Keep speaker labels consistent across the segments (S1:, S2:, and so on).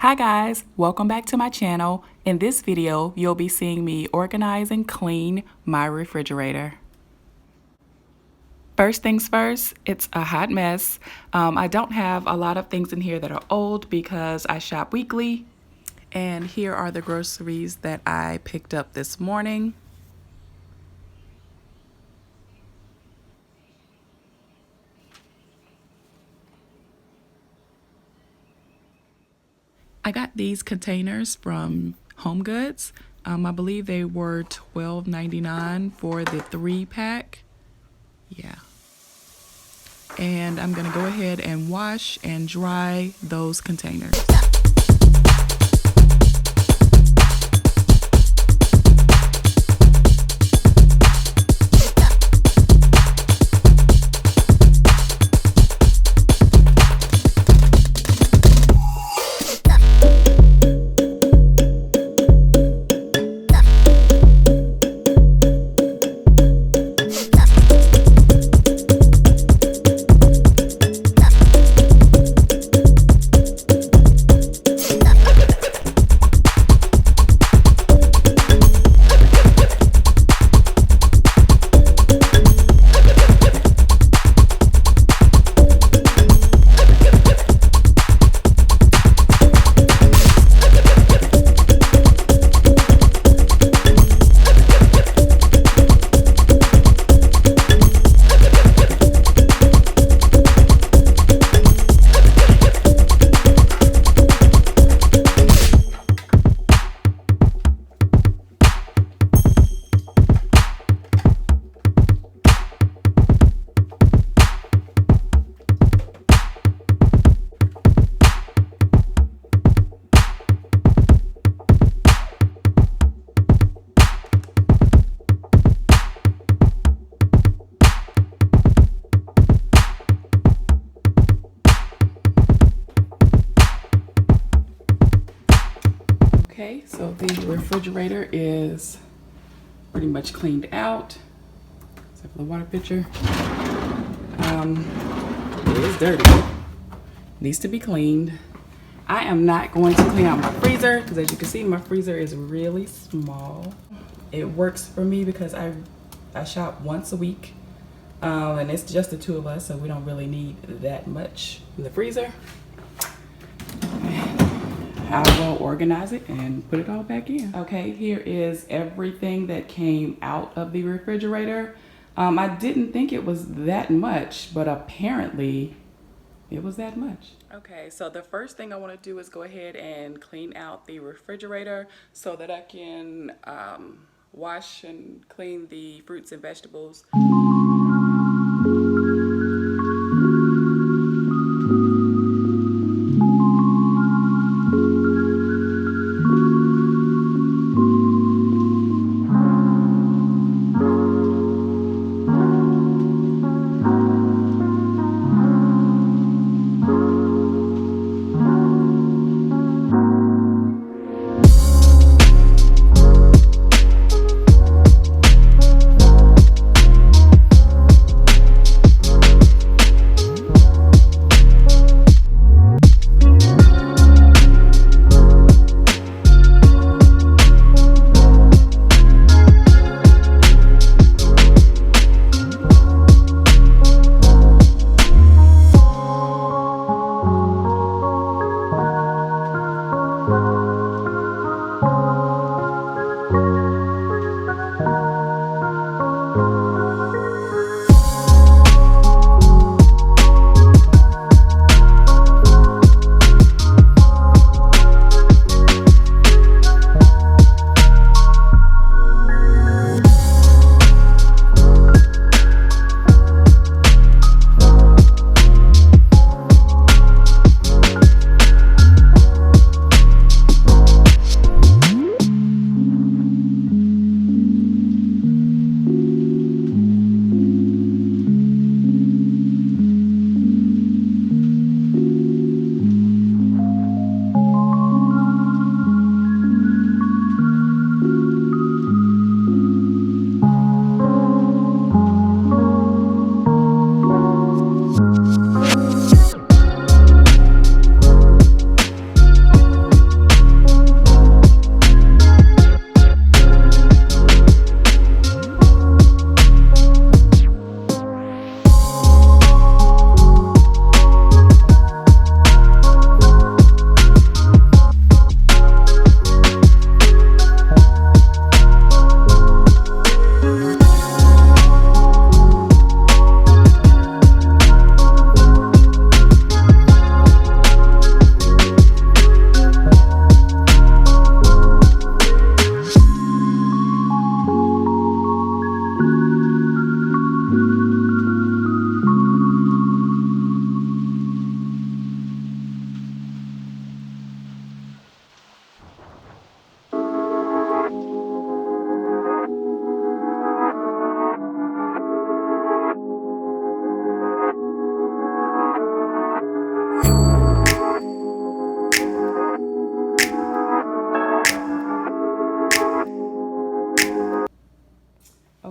S1: Hi guys, welcome back to my channel. In this video, you'll be seeing me organize and clean my refrigerator. First things first, it's a hot mess. I don't have a lot of things in here that are old because I shop weekly. And here are the groceries that I picked up this morning. I got these containers from HomeGoods. I believe they were $12.99 for the 3-pack. Yeah. And I'm gonna go ahead and wash and dry those containers. Okay, so the refrigerator is pretty much cleaned out, except for the water pitcher. It is dirty. Needs to be cleaned. I am not going to clean out my freezer because, as you can see, my freezer is really small. It works for me because I shop once a week, and it's just the two of us, so we don't really need that much in the freezer. I will organize it and put it all back in. Okay, here is everything that came out of the refrigerator. I didn't think it was that much, but apparently it was that much. Okay, so the first thing I want to do is go ahead and clean out the refrigerator so that I can wash and clean the fruits and vegetables.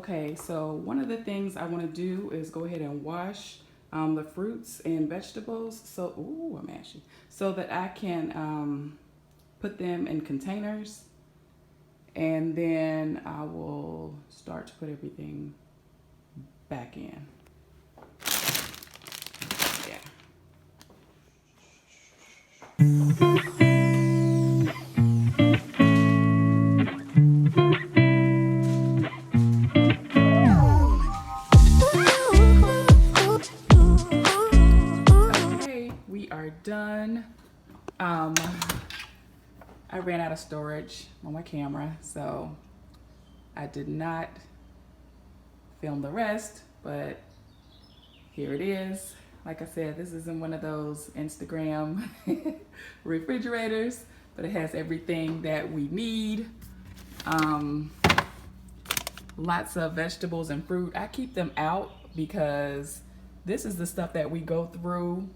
S1: Okay, so one of the things I want to do is go ahead and wash the fruits and vegetables. So, ooh, I'm ashy. So that I can put them in containers, and then I will start to put everything back in. Yeah. Okay, we are done. I ran out of storage on my camera, so I did not film the rest, but here it is. Like I said, this isn't one of those Instagram refrigerators, but it has everything that we need. Lots of vegetables and fruit. I keep them out because this is the stuff that we go through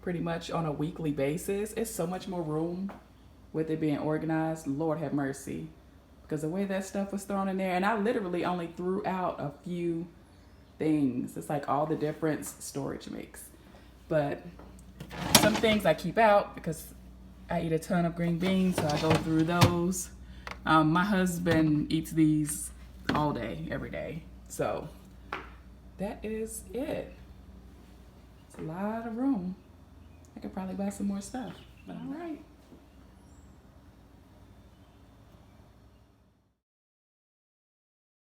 S1: pretty much on a weekly basis. It's so much more room with it being organized. Lord have mercy. Because the way that stuff was thrown in there, and I literally only threw out a few things. It's like all the different storage makes. But some things I keep out because I eat a ton of green beans, so I go through those. My husband eats these all day, every day. So that is it. It's a lot of room. I could probably buy some more stuff. But all right.